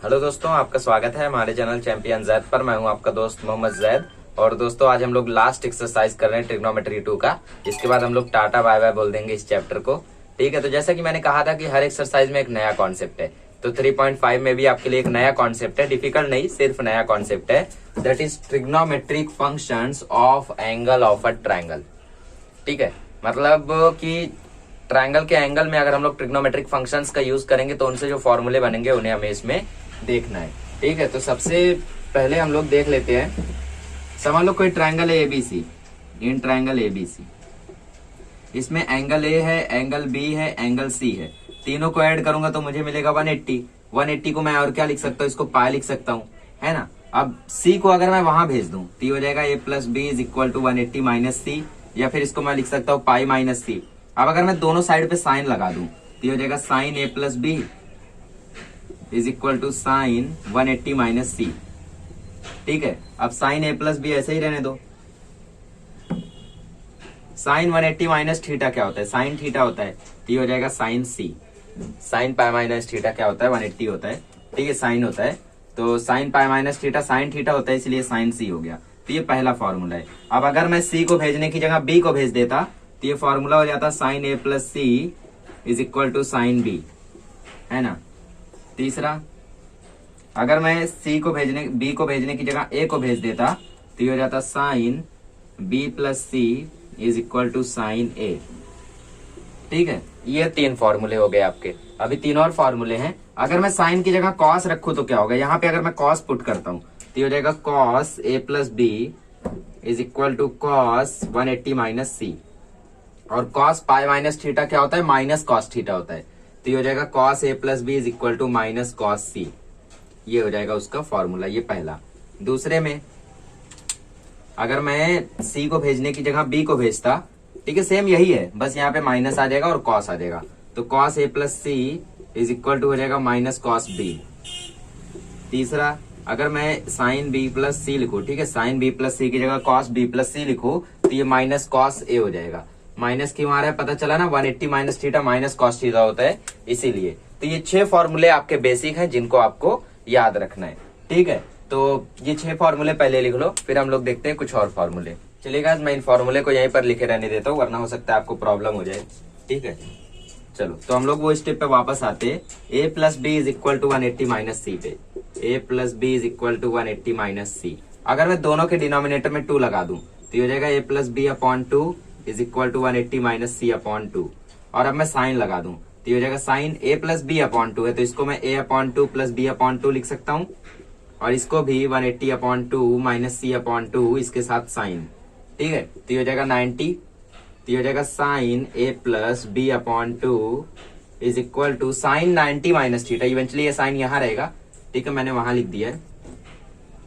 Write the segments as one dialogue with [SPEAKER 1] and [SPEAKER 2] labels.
[SPEAKER 1] Hello दोस्तों, आपका स्वागत है हमारे चैनल चैंपियन जैद पर। मैं हूं आपका दोस्त मोहम्मद जैद। और दोस्तों आज हम लोग लास्ट एक्सरसाइज कर रहे हैं ट्रिग्नोमेट्री 2 का। इसके बाद हम लोग टाटा बाय बाय बोल देंगे इस चैप्टर को। ठीक है, तो जैसा कि मैंने कहा था कि हर एक्सरसाइज में एक नया कॉन्सेप्ट है, तो 3.5 में भी आपके लिए एक नया कॉन्सेप्ट है। डिफिकल्ट नहीं, सिर्फ नया कॉन्सेप्ट है। That is trigonometric functions of angle of a triangle. ठीक है, मतलब कि ट्रायंगल के एंगल में अगर हम लोग ट्रिग्नोमेट्रिक फंक्शंस का यूज करेंगे तो उनसे जो फॉर्मूले बनेंगे उन्हें हमें इसमें देखना है। ठीक है, तो सबसे पहले हम लोग देख लेते हैं। समझ लो कोई ट्रायंगल है एबीसी, इन ट्रायंगल एबीसी, इसमें एंगल ए है, एंगल बी है, एंगल सी है। तीनों को ऐड करूंगा तो मुझे मिलेगा 180। 180 को मैं और क्या लिख सकता हूँ, इसको पाई लिख सकता हूँ, है ना। अब सी को अगर मैं वहां भेज दूं तो हो जाएगा A plus B is equal to 180 minus C, या फिर इसको मैं लिख सकता हूँ पाई माइनस सी। अब अगर मैं दोनों साइड पे साइन लगा दूं तो हो जाएगा sine A plus B is equal to sine 180 minus C. ठीक है, अब साइन ए प्लस बी ऐसे ही रहने दो। साइन 180 माइनस थीटा क्या होता है, साइन थीटा होता है, तो हो जाएगा sign C. Sine pi minus theta क्या होता है, 180 होता है। ठीक है, साइन होता है, तो sine pi minus theta sine theta होता है, इसलिए साइन सी हो गया। तो ये पहला फॉर्मूला है। अब अगर मैं सी को भेजने की जगह बी को भेज देता तो ये फॉर्मूला हो जाता sine A plus C is equal to sine b, है ना। तीसरा, अगर मैं बी को भेजने की जगह ए को भेज देता तो ये हो जाता sine B plus C is equal to sine A. ठीक है, ये 3 फॉर्मूले हो गए आपके। अभी 3 और फॉर्मूले हैं। अगर मैं साइन की जगह कॉस रखूं तो क्या होगा, यहाँ पे अगर मैं कॉस पुट करता हूं तो ये हो जाएगा cos A plus B is equal to cos 180 minus C. और कॉस पाई माइनस थीटा क्या होता है, माइनस कॉस थीटा होता है, तो ये हो जाएगा cos A plus B is equal to minus cos C. ये हो जाएगा उसका फॉर्मूला, ये पहला। दूसरे में अगर मैं सी को भेजने की जगह बी को भेजता, ठीक है, सेम यही है, बस यहाँ पे माइनस आ जाएगा और कॉस आ जाएगा, तो cos A plus C is equal to हो जाएगा माइनस कॉस बी। तीसरा, अगर मैं साइन बी प्लस सी लिखूं, ठीक है, साइन बी प्लस सी की जगह कॉस बी प्लस सी लिखूं तो ये माइनस कॉस ए हो जाएगा। माइनस क्यों आ रहा है पता चला ना, 180 minus theta minus cos theta होता है, इसीलिए। तो ये 6 फॉर्मूले आपके बेसिक हैं जिनको आपको याद रखना है। ठीक है, तो ये 6 फॉर्मूले पहले लिख लो, फिर हम लोग देखते हैं कुछ और फॉर्मूले। चलिए गाइस, मैं इन फॉर्मूले को यहीं पर लिखे रहने देता हूँ, वरना हो सकता है आपको प्रॉब्लम हो जाए। ठीक है, चलो तो हम लोग वो स्टेप पे वापस आते हैं। A plus B is equal to 180 minus C पे। A plus B is equal to 180 minus C. अगर मैं दोनों के डिनोमिनेटर में 2 लगा दूं तो ये हो जाएगा A plus B upon 2 is equal to 180 minus C upon 2। और अब मैं साइन लगा दूं तो ये हो जाएगा साइन ए प्लस बी अपॉन 2 है, तो इसको मैं ए अपॉन 2 प्लस बी अपॉन 2 लिख सकता हूँ, और इसको भी 180 अपॉन 2 माइनस सी अपॉन 2 इसके साथ साइन। ठीक है, तो ये हो जाएगा 90। तो ये हो जाएगा sine A plus B upon 2 is equal to sine 90 minus theta. Eventually ये साइन यहाँ रहेगा, ठीक है, मैंने वहां लिख दिया है।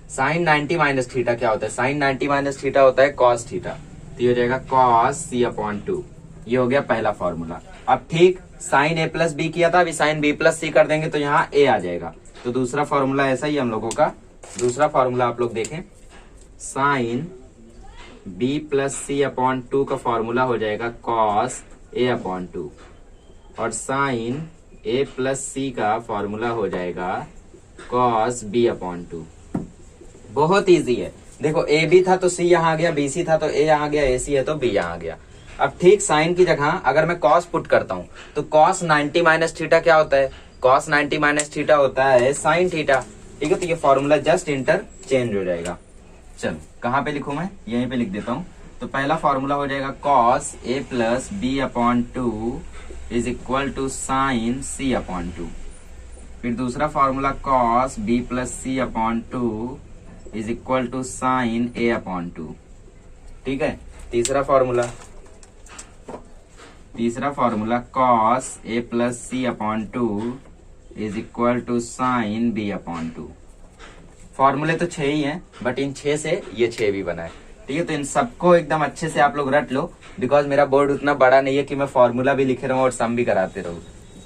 [SPEAKER 1] साइन 90 माइनस थीटा क्या होता है, साइन 90 माइनस थीटा होता है कॉस थीटा, तो ये हो जाएगा कॉस सी अपॉन 2। ये हो गया पहला फॉर्मूला। अब ठीक साइन ए प्लस बी किया था, अभी साइन बी प्लस सी कर देंगे तो यहाँ ए आ जाएगा। तो दूसरा फॉर्मूला ऐसा ही हम लोगों का। दूसरा फॉर्मूला आप लोग देखें, sign B plus c upon 2 का फॉर्मूला हो जाएगा कॉस ए अपॉन 2, और साइन ए प्लस सी का फॉर्मूला हो जाएगा कॉस बी अपॉन 2। बहुत इजी है। देखो ए बी था तो सी यहाँ आ गया, बी सी था तो ए यहाँ आ गया, ए सी है तो बी यहाँ आ गया। अब ठीक साइन की जगह अगर मैं कॉस पुट करता हूं तो कॉस 90 माइनस थीटा क्या होता है, कॉस 90 माइनस थीटा होता है साइन थीटा। ठीक है, तो ये फॉर्मूला जस्ट इंटरचेंज हो जाएगा। चलो कहाँ पे लिखूं मैं, यहीं पे लिख देता हूं। तो पहला फॉर्मूला हो जाएगा cos A plus B upon 2 is equal to sine C upon 2। फिर दूसरा formula cos b plus c upon 2 is equal to sine a upon 2। ठीक है, तीसरा formula cos A plus c upon 2 is equal to sine b upon 2। फॉर्मूले तो 6 ही हैं, but in 6 से ये 6 भी बना है। ठीक है, तो इन सबको एकदम अच्छे से आप लोग रट लो, बिकॉज मेरा बोर्ड उतना बड़ा नहीं है कि मैं फॉर्मूला भी लिखे रहूं और सम भी कराते रहूं।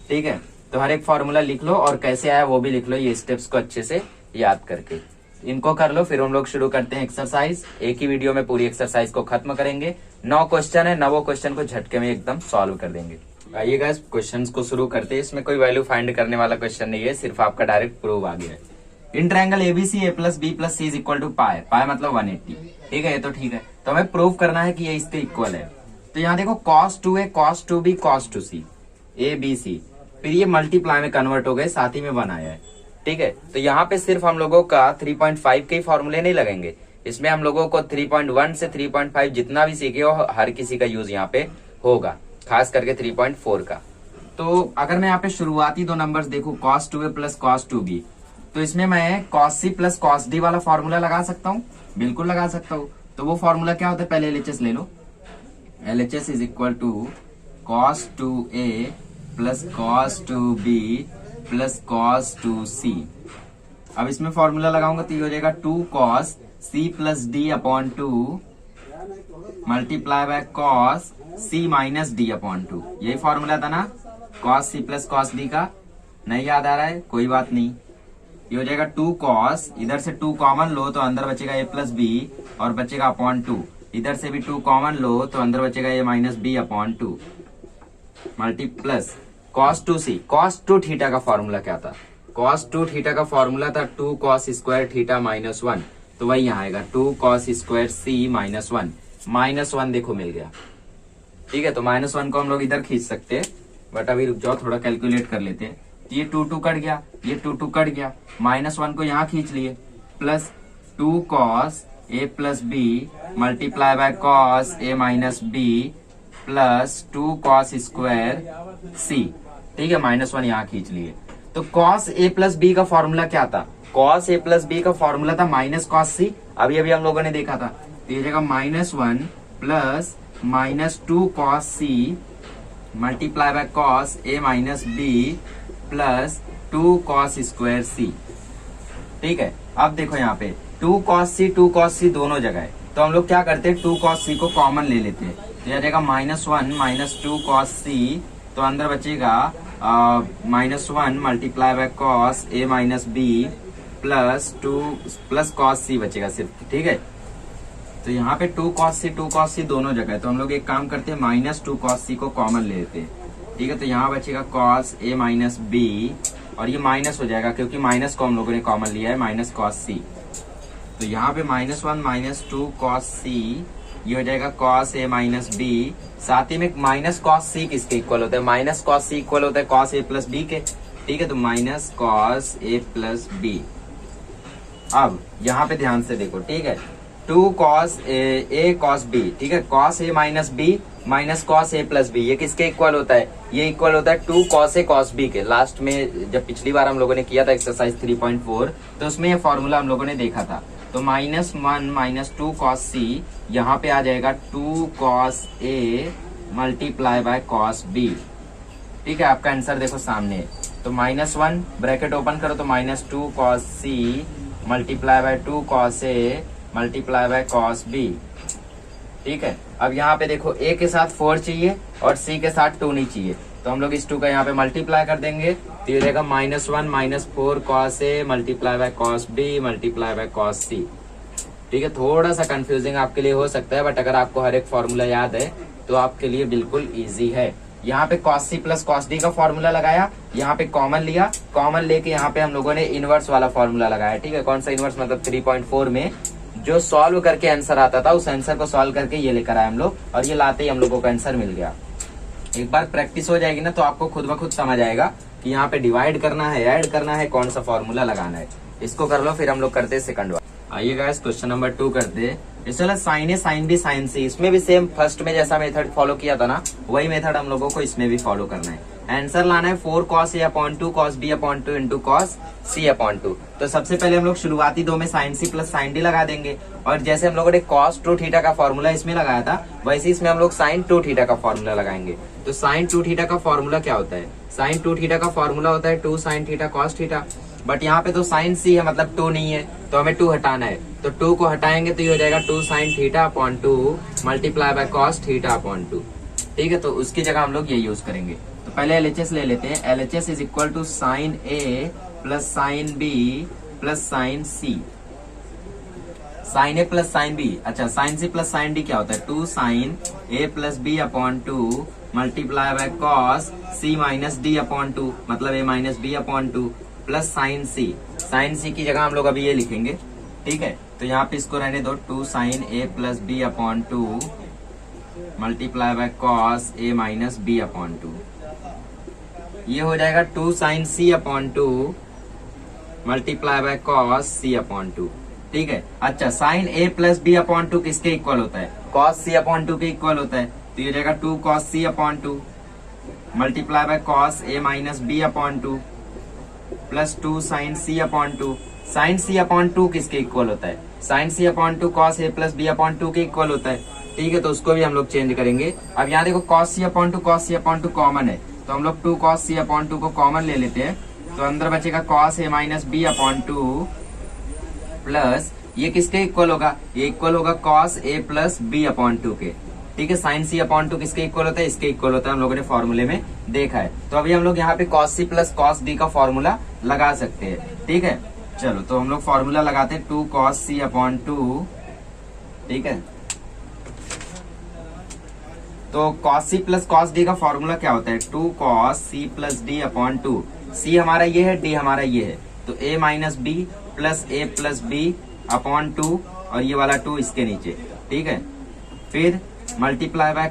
[SPEAKER 1] ठीक है, तो हर एक फॉर्मूला लिख लो और कैसे आया वो भी लिख लो, ये स्टेप्स को अच्छे से याद करके इनको कर लो। फिर हम लोग शुरू करते हैं एक्सरसाइज। एक ही वीडियो में पूरी एक्सरसाइज को खत्म करेंगे। 9 क्वेश्चन है, 9 क्वेश्चन को झटके में एकदम सॉल्व कर देंगे। आइए गाइस क्वेश्चंस को शुरू करते हैं। इसमें कोई वैल्यू फाइंड करने वाला क्वेश्चन नहीं है, सिर्फ आपका डायरेक्ट प्रूव आ गया है। In triangle ABC A plus B plus C is equal to pi, pi मतलब 180। ठीक है, ये तो ठीक है। तो हमें प्रूव करना है कि ये इसके इक्वल है। तो यहाँ देखो cos 2a cos 2b cos 2c a b c, फिर ये मल्टीप्लाई में कन्वर्ट हो गए, साथ ही में 1 आया है। ठीक है, तो यहाँ पे सिर्फ हम लोगों का 3.5 के ही फॉर्मूले नहीं लगेंगे, इसमें हम लोगों को 3.1 से 3.5 जितना भी सीखे हो हर किसी का यूज यहाँ पे होगा, खास करके 3.4 का। तो अगर मैं यहाँ पे शुरुआती दो नंबर्स देखूं cos 2a plus cos 2b, तो इसमें मैं cos c plus cos d वाला फॉर्मूला लगा सकता हूँ, बिल्कुल लगा सकता हूँ। तो वो फॉर्मूला क्या होता है, पहले LHS ले लो। LHS is equal to cos 2a plus cos 2b plus cos 2c। अब इसमें फॉर्मूला लगाऊंगा तो ये हो जाएगा 2 cos c plus d upon 2 multiply by cos c minus d upon 2। यही फॉर्मूला था ना cos c plus cos d का, नहीं याद आ रहा है, कोई बात नहीं। ये हो जाएगा 2 cos, इधर से 2 कॉमन लो तो अंदर बचेगा a प्लस b और बचेगा अपॉन 2, इधर से भी 2 कॉमन लो तो अंदर बचेगा a minus b upon 2 multi plus cos 2c। cos 2 theta का फॉर्मूला क्या था, cos 2 थीटा का फॉर्मूला था 2 cos स्क्वायर थीटा माइनस 1, तो वही यहाँ आएगा 2 cos square c minus 1, minus 1 देखो मिल गया। ठीक है, तो माइनस 1 को हम लोग इधर खींच सकते हैं, बट अभी रुक जाओ थोड़ा कैलकुलेट कर लेते हैं। ये 2 2 कट गया, ये 2 2 कट गया, माइनस 1 को यहाँ खींच लिए, plus 2 cos a plus b multiply by cos a minus b plus 2 cos square c। ठीक है, माइनस 1 यहाँ खींच लिए। तो cos a प्लस b का फॉर्मूला क्या था, cos a प्लस b का फॉर्मूला था माइनस cos c, अभी अभी हम लोगों ने देखा था। तो ये जगह minus 1 plus minus 2 cos c multiply by cos a minus b plus 2 cos square c। ठीक है, अब देखो यहाँ पे 2 cos c दोनों जगह है, तो हम लोग क्या करते हैं 2 cos c को कॉमन ले लेते हैं। तो यह जाएगा माइनस 1 माइनस 2 cos c, तो अंदर बचेगा minus 1 multiply by cos a minus b plus 2 plus cos c बचेगा सिर्फ। ठीक है, तो यहाँ पे 2 cos c दोनों जगह है, तो हम लोग एक काम करते हैं माइनस 2 cos c को कॉमन ले लेते हैं। ठीक है, तो यहाँ बचेगा cos a माइनस b और ये माइनस हो जाएगा क्योंकि माइनस को हम लोगों ने कॉमन लिया है, माइनस cos c। तो यहाँ पे माइनस 1 माइनस 2 cos c, ये हो जाएगा cos a माइनस b, साथ ही में माइनस cos c किसके इक्वल होता है, माइनस cos c इक्वल होता है cos a प्लस b के। ठीक है, तो minus cos a plus b। अब यहाँ पे ध्यान से देखो, ठीक है, 2 cos a cos b, ठीक है, cos a minus b minus cos a plus b, ये किसके इक्वल होता है, ये इक्वल होता है 2 cos a cos b के। लास्ट में जब पिछली बार हम लोगों ने किया था एक्सरसाइज 3.4, तो उसमें ये फॉर्मूला हम लोगों ने देखा था। तो माइनस 1 माइनस 2 cos c, यहाँ पे आ जाएगा 2 cos a multiply by cos b। ठीक है, आपका आंसर देखो सामने है। तो माइनस 1 ब्रैकेट ओपन करो तो minus 2 cos c multiply by 2 cos a multiply by cos b। ठीक है, अब यहाँ पे देखो a के साथ 4 चाहिए और c के साथ 2 नहीं चाहिए, तो हम लोग इस 2 का यहाँ पे मल्टीप्लाई कर देंगे, तो ये रहेगा minus 1 minus 4 cos a multiply by cos b multiply by cos c। ठीक है, थोड़ा सा कंफ्यूजिंग आपके लिए हो सकता है, बट अगर आपको हर एक फॉर्मूला याद है तो आपके लिए बिल्कुल इजी है। यहाँ पे cos c plus cos d का फॉर्मूला लगाया, यहाँ पे कॉमन लिया, कॉमन लेके यहाँ पे हम लोगों ने इनवर्स वाला फॉर्मूला लगाया। ठीक है, कौन सा इनवर्स, मतलब 3.4 में जो सॉल्व करके आंसर आता था उस आंसर को सॉल्व करके ये लेकर आए हम लोग, और ये लाते ही हम लोगों को आंसर मिल गया। एक बार प्रैक्टिस हो जाएगी ना तो आपको खुद ब खुद समझ आएगा कि यहाँ पे डिवाइड करना है, ऐड करना है, कौन सा फॉर्मूला लगाना है। इसको कर लो, फिर हम लोग करते हैं सेकंड वाला। आइए गाइस क्वेश्चन नंबर 2 करते हैं। इसमें sign A sine B sign सी, इसमें भी सेम फर्स्ट में जैसा मेथड फॉलो किया था ना, वही मेथड हम लोगों को इसमें भी फॉलो करना है। आंसर लाना है 4 cos a upon 2 cos b upon 2 into cos c upon 2। तो सबसे पहले हम लोग शुरुआती दो में sine c plus sine d लगा देंगे, और जैसे हम लोगों ने cos 2 थीटा का फॉर्मूला इसमें लगाया था, वैसे इसमें हम लोग साइन 2 थीटा का फॉर्मूला लगाएंगे। तो साइन 2 थीटा का फॉर्मूला क्या होता है, साइन 2 थीटा का फॉर्मूला होता है 2 sine theta cos theta, but यहाँ पे तो साइन c है मतलब 2 नहीं है, तो हमें 2 हटाना है, तो 2 को हटाएंगे तो ये हो जाएगा 2 sine theta upon 2 multiply by cos theta upon 2। ठीक है, तो उसकी जगह हम लोग ये यूज करेंगे। तो पहले LHS ले लेते हैं। LHS is equal to sine a plus sine b plus sine c। Sine a plus sine b, अच्छा sine c plus sine d क्या होता है, 2 sine a plus b upon 2 multiply by cos C minus D upon two, मतलब A minus B upon two, plus sine C. Sine C की जगह हम लोग अभी ये लिखेंगे, ठीक है। तो यहाँ पे इसको रहने दो 2 sine A plus B upon two multiply by cos A minus B upon two. ये हो जाएगा 2 sine C upon two multiply by cos C upon two, ठीक है। अच्छा, साइन ए प्लस बी अपॉन टू किसके इक्वल होता है? कॉस सी upon two के इक्वल होता है। तो ये हो जाएगा 2 cos C upon two multiply by cos A minus B upon two plus 2 sine C upon to. Sine C upon two किसके इक्वल होता है? Sine C upon two cos A plus B upon two के equal होता है, ठीक है। तो उसको भी हम लोग चेंज करेंगे। अब यहाँ देखो कॉस सी अपॉन टू कॉमन है, तो हम लोग 2 कॉस सी अपॉन टू को कॉमन ले लेते हैं। तो अंदर बचेगा कॉस ए minus B upon two plus ये किसके इक्वल होगा? ये इक्वल होगा कॉस ए प्लस बी अपॉन टू के, ठीक है। साइन सी अपॉन टू किसके इक्वल होता है? इसके इक्वल होता है, हम लोगों ने फॉर्मूले में देखा है। तो अभी हम लोग यहाँ पे कॉस सी प्लस कॉस डी का फॉर्मूला लगा सकते हैं, ठीक है। चलो तो हम लोग फॉर्मूला लगाते हैं 2 कॉस सी अपॉन टू, ठीक है। तो कॉस सी प्लस कॉस डी का फॉर्मूला क्या होता है? 2 कॉस सी plus D upon two. C हमारा ये है, डी हमारा ये है, तो A minus B plus A plus B upon two, और ये वाला 2 इसके नीचे, ठीक है। फिर multiply by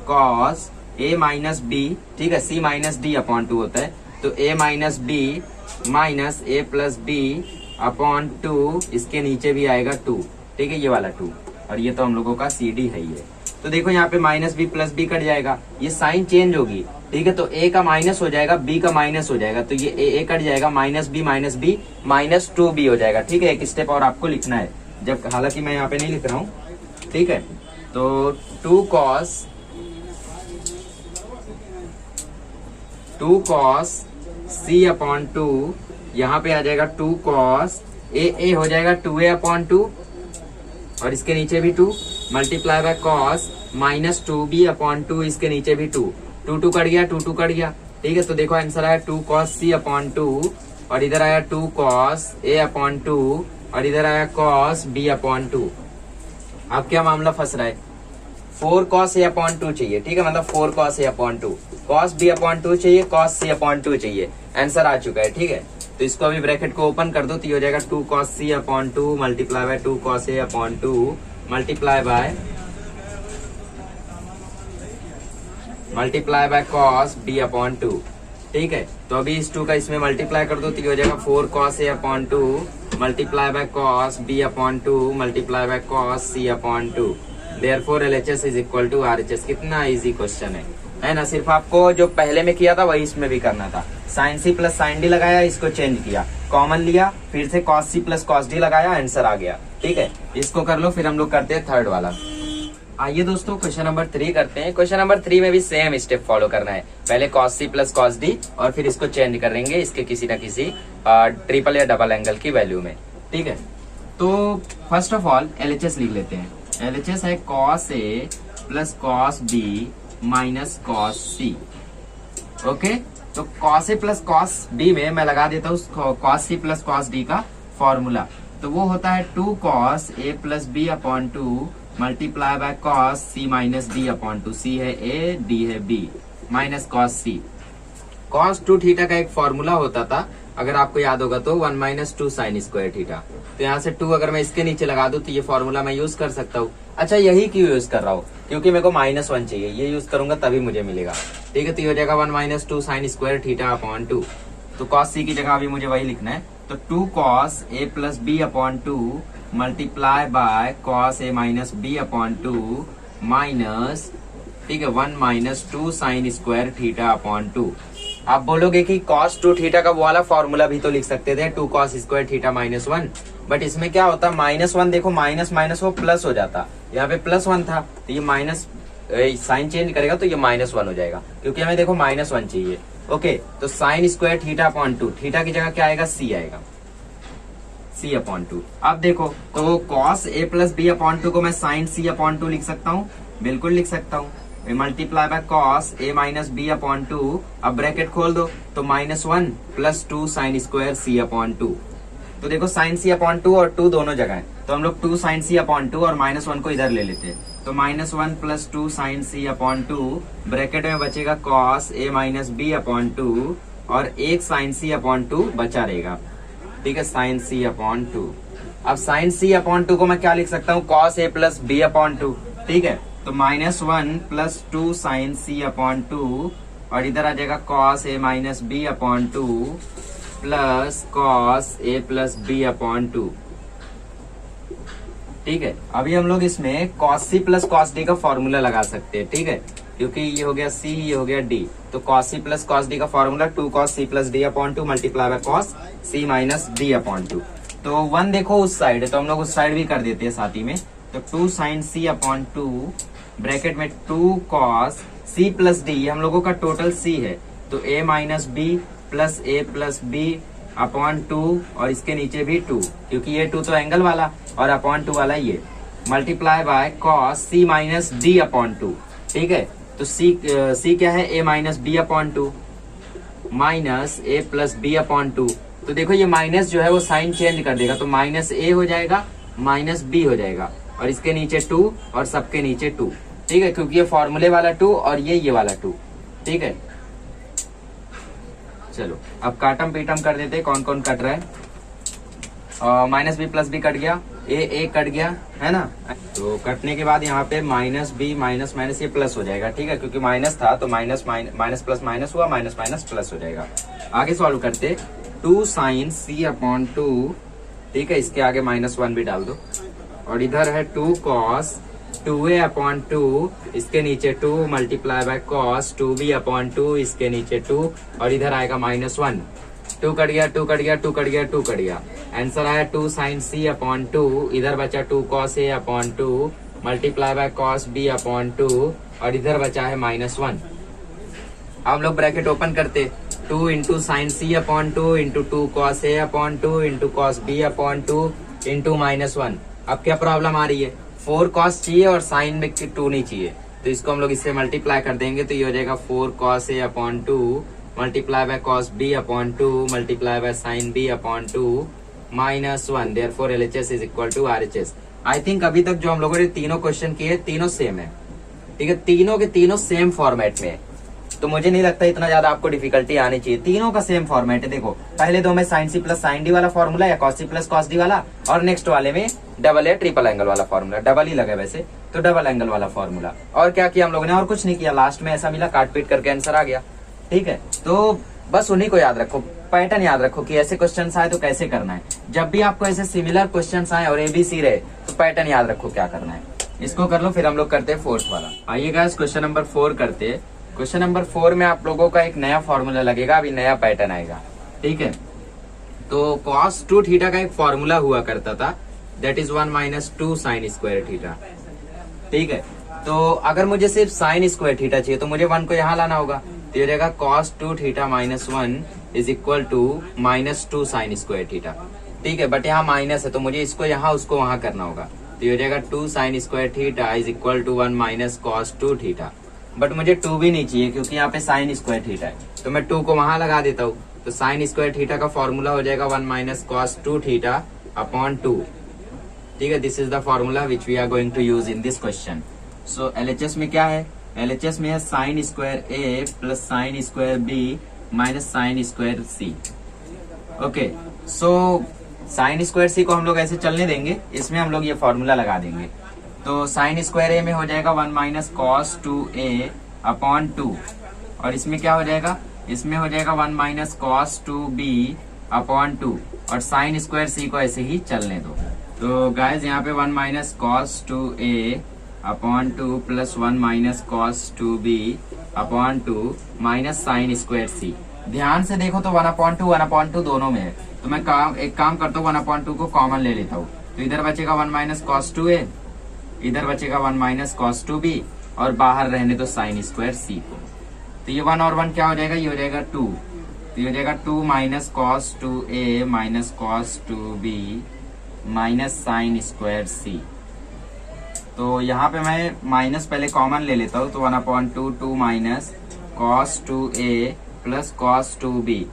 [SPEAKER 1] cos A minus B, ठीक है। C minus D upon two होता है, तो A minus B minus A plus B upon to, इसके नीचे भी आएगा 2, ठीक है, ये वाला 2, और ये तो हम लोगों का सी डी है ये। तो देखो यहाँ पे minus B plus b cut जाएगा, ये साइन चेंज होगी, ठीक है। तो ए का माइनस हो जाएगा, बी का माइनस हो जाएगा, तो ये ए कट जाएगा, माइनस बी माइनस 2b हो जाएगा, ठीक है। एक स्टेप और आपको लिखना है, जब हालांकि मैं यहाँ पे नहीं लिख रहा हूँ, ठीक है। तो 2 कॉस सी अपॉन टू, यहाँ पे आ जाएगा 2 कॉस ए हो जाएगा 2a अपॉन टू, और इसके नीचे भी 2 multiply by cos minus 2b upon two, इसके नीचे भी 2 कट गया, 2 कट गया, ठीक है। तो देखो आंसर आया 2 कॉस सी अपॉन टू, और इधर आया 2 कॉस ए अपॉन टू, और इधर आया कॉस बी अपॉन टू। अब क्या मामला फंस रहा है? 4 कॉस ए अपॉन टू चाहिए, ठीक है, मतलब 4 कॉस ए upon two, cos B upon two चाहिए, कॉस सी अपॉन टू चाहिए। आंसर आ चुका है, ठीक है। तो इसको अभी ब्रैकेट को ओपन कर दो, तो ये हो जाएगा 2 cos C upon two multiply by 2 cos A upon two multiply by cos B upon two, ठीक है। तो अभी इस 2 का इसमें मल्टीप्लाई कर दो, तो ये हो जाएगा 4 cos A upon two multiply by cos B upon two multiply by cos C upon two. Therefore LHS is equal to RHS। कितना इजी क्वेश्चन है ना। सिर्फ आपको जो पहले में किया था वही इसमें भी करना था। साइन सी प्लस साइन डी लगाया, इसको चेंज किया, कॉमन लिया, फिर से कॉस सी प्लस कॉस डी लगाया, आंसर आ गया, ठीक है। इसको कर लो, फिर हम लोग करते हैं थर्ड वाला। आइए दोस्तों क्वेश्चन नंबर 3 करते हैं। क्वेश्चन नंबर 3 में भी सेम स्टेप फॉलो करना है। पहले कॉस सी प्लस कॉस डी, और फिर इसको चेंज करेंगे इसके किसी ना किसी ट्रिपल या डबल एंगल की वैल्यू में, ठीक है। तो फर्स्ट ऑफ ऑल LHS लिख लेते हैं। LHS है कॉस ए plus cos B minus cos C, okay. तो कॉस ए प्लस कॉस बी में मैं लगा देता हूँ कॉस सी प्लस कॉस डी का फॉर्मूला। तो वो होता है 2 cos A plus B upon two multiply by cos C minus D upon two. C है ए, डी है B, minus cos C. Cos 2 theta का एक फॉर्मूला होता था, अगर आपको याद होगा तो 1 माइनस 2 साइन स्क्वायर थीटा। तो यहाँ से 2 अगर मैं इसके नीचे लगा दूं तो ये फॉर्मूला मैं यूज कर सकता हूँ। अच्छा, यही क्यों यूज कर रहा हूँ? क्योंकि मेरे को -1 चाहिए, ये यूज करूंगा तभी मुझे मिलेगा, ठीक है। तो ये हो जाएगा 1 minus 2 sine square theta upon 2। तो कॉस सी की जगह अभी मुझे वही लिखना है। तो 2 cos A plus B upon two multiply by cos A minus B upon two minus, ठीक है, 1 minus 2 sine square theta upon 2। आप बोलोगे कि cos 2 थीटा का वो वाला फॉर्मूला भी तो लिख सकते थे, 2 cos स्क्वायर थीटा -1, बट इसमें क्या होता -1, देखो माइनस माइनस वो प्लस हो जाता, यहाँ पे +1 था, तो ये माइनस साइन चेंज करेगा तो ये -1 हो जाएगा, क्योंकि हमें देखो -1 चाहिए, ओके। तो sine square theta upon 2, theta की जगह क्या आएगा? c आएगा, c अपॉन 2। अब देखो तो cos a plus B upon 2 को मैं साइन c अपॉन 2 लिख सकता हूँ, बिल्कुल लिख सकता हूँ। Multiply by cos A minus B upon 2, अब ब्रैकेट खोल दो तो -1 प्लस 2 साइन स्क्वायर सी अपॉन 2। तो देखो साइन सी अपॉन 2 और 2 दोनों जगह है, तो हम लोग 2 साइन सी अपॉन 2 और -1 को इधर ले लेते हैं, तो -1 + 2 sin c अपॉन 2, ब्रैकेट में बचेगा cos a minus B upon 2 और एक sin c अपॉन 2 बचा रहेगा। ठीक है, sin c अपॉन 2। अब sin c अपॉन 2 को मैं क्या लिख सकता हूँ, cos a plus b upon 2। ठीक है, तो -1 + 2 sin c अपॉन 2 और इधर आ जाएगा cos a minus B upon 2 plus cos a plus b upon 2। ठीक है, अभी हम लोग इसमें cos c plus cos d का फॉर्मूला लगा सकते हैं। ठीक है, क्योंकि ये हो गया c, ये हो गया d, तो cos c plus cos d का formula 2 cos c plus d upon 2 multiply by cos c minus d upon 2। तो 1 देखो उस साइड है, तो हम लोग उस साइड भी कर देते हैं साथ ही में। तो 2 sin c अपॉन 2 ब्रैकेट में 2 cos c प्लस d, हम लोगों का टोटल c है, तो a minus B plus a plus B upon 2 और इसके नीचे भी 2, क्योंकि ये 2 तो एंगल वाला और अपॉन 2 वाला ये, multiply by cos c minus d upon 2। ठीक है, तो c क्या है, a minus B upon 2 minus a plus B upon 2। तो देखो ये माइनस जो है वो साइन चेंज कर देगा, तो माइनस a हो जाएगा माइनस b हो जाएगा और इसके नीचे 2 और सबके नीचे 2। ठीक है, क्योंकि ये फॉर्मूले वाला 2 और ये वाला 2। ठीक है, चलो अब काटम पीटम कर देते, कौन कौन कट रहा है। Minus B plus b cut गया, ए कट गया, है ना। तो कटने के बाद यहाँ पे माइनस बी माइनस माइनस ये प्लस हो जाएगा। ठीक है, क्योंकि माइनस था तो माइनस माइनस प्लस माइनस हुआ, माइनस माइनस प्लस हो जाएगा। आगे सॉल्व करते, 2 sin c अपॉन 2। ठीक है, इसके आगे -1 भी डाल दो और इधर है 2 cos 2a अपॉन 2, इसके नीचे 2 multiply by cos 2b upon 2, इसके नीचे 2 और इधर आएगा -1। 2 कट गया, 2 कट गया, 2 कट गया, 2 कट गया। आंसर आया 2 sin c अपॉन 2, इधर बचा 2 cos a upon 2 multiply by cos b upon 2 और इधर बचा है -1। हम लोग ब्रैकेट ओपन करते, 2 into sine C upon 2 into 2 cos a upon 2 into cos b upon 2 into -1। अब क्या प्रॉब्लम आ रही है, 4 cos चाहिए और साइन में 2 नहीं चाहिए, तो इसको हम लोग इससे मल्टीप्लाई कर देंगे, तो ये हो जाएगा 4 cos a upon 2 multiply by cos b upon 2 multiply by sine b upon 2 -1। Therefore LHS is equal to RHS। I think अभी तक जो हम लोगों ने तीनों क्वेश्चन किए तीनों सेम है। ठीक है, तीनों के तीनों सेम फॉर्मेट में है, तो मुझे नहीं लगता इतना ज्यादा आपको डिफिकल्टी आनी चाहिए। तीनों का सेम फॉर्मेट है। देखो पहले दो में साइन सी प्लस साइन डी वाला फॉर्मूला या कॉस सी प्लस कॉस डी वाला, और नेक्स्ट वाले में डबल ए ट्रिपल एंगल वाला फॉर्मूला, डबल ही लगे वैसे तो डबल एंगल वाला फॉर्मूला। और क्या किया हम लोगों ने, और कुछ नहीं किया, लास्ट में ऐसा मिला काट पीट करके आंसर आ गया। ठीक है, तो बस उन्हीं को याद रखो, पैटर्न याद रखो कि ऐसे क्वेश्चन आए तो कैसे करना है। जब भी आपको ऐसे सिमिलर क्वेश्चन आए और ABC रहे तो पैटर्न याद रखो क्या करना है। इसको कर लो, फिर हम लोग करते हैं फोर्थ वाला। आइए गाइस क्वेश्चन नंबर 4 करते हैं। क्वेश्चन नंबर 4 में आप लोगों का एक नया फॉर्मूला लगेगा, अभी नया पैटर्न आएगा। ठीक है, तो cos 2 थीटा का एक फॉर्मूला हुआ करता था, that is 1 minus 2 sine square theta. ठीक है, तो अगर मुझे सिर्फ साइन स्क्वायर थीटा चाहिए तो मुझे 1 को यहाँ लाना होगा, तो ये रहेगा cos 2 theta minus 1 is equal to -2 sine square theta. ठीक है, बट यहाँ माइनस है तो मुझे इसको यहाँ उसको वहां करना होगा, तो ये रहेगा 2 sine square theta is equal to 1 minus cos 2 theta. But मुझे 2 भी नहीं चाहिए क्योंकि यहाँ पे साइन स्क्वायर थीटा है, तो मैं 2 को वहां लगा देता हूँ, तो साइन स्क्वायर थीटा का फॉर्मूला हो जाएगा 1 माइनस cos 2 थीटा अपॉन 2। ठीक है, this is the formula which we are going to use in this question. So LHS में क्या है, LHS में है sine square A plus sine square B minus sine square C. Okay, so sine square C को हम लोग ऐसे चलने देंगे, इसमें हम लोग ये फॉर्मूला लगा देंगे। तो साइन स्क्वायर ए में हो जाएगा 1 माइनस cos 2a अपॉन 2, और इसमें क्या हो जाएगा, इसमें हो जाएगा 1 माइनस cos 2b अपॉन 2, और साइन स्क्वायर सी को ऐसे ही चलने दो। तो गाइज यहाँ पे 1 minus cos 2a upon 2 plus 1 minus cos 2b upon 2 minus sine square C. ध्यान से देखो तो 1/2 दोनों में है, तो मैं एक काम करता हूँ 1/2 को कॉमन ले लेता हूँ, तो इधर बचेगा 1 माइनस cos 2a, इधर बचेगा 1 माइनस cos 2b, और बाहर रहने तो साइन स्क्वायर सी को। तो ये 1 और 1 क्या हो जाएगा, ये हो जाएगा 2, तो ये हो जाएगा 2 minus cos 2a minus cos 2b minus sine square C. तो यहाँ पे मैं माइनस पहले कॉमन ले लेता हूँ, तो 1/2 2 minus cos 2a plus cos 2b।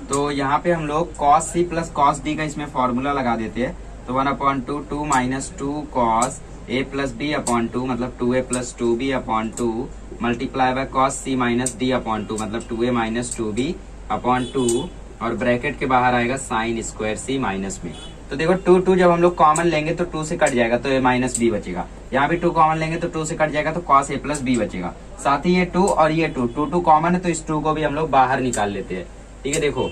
[SPEAKER 1] तो यहाँ पे हम लोग cos c plus cos d का इसमें फॉर्मूला लगा देते हैं, तो 1/2 2 माइनस 2 कॉस ए प्लस बी अपॉन 2 मतलब 2a plus 2b upon 2 multiply by cos C minus D upon 2 मतलब 2a माइनस 2b अपॉन 2 और ब्रैकेट के बाहर आएगा साइन स्क्वायर सी माइनस में। तो देखो 2 जब हम लोग कॉमन लेंगे तो 2 से कट जाएगा तो a माइनस बी बचेगा। यहाँ भी 2 कॉमन लेंगे तो 2 से कट जाएगा तो कॉस ए प्लस बी बचेगा। साथ ही ये 2 और ये 2 कॉमन है तो इस 2 को भी हम लोग बाहर निकाल लेते हैं। ठीक है, देखो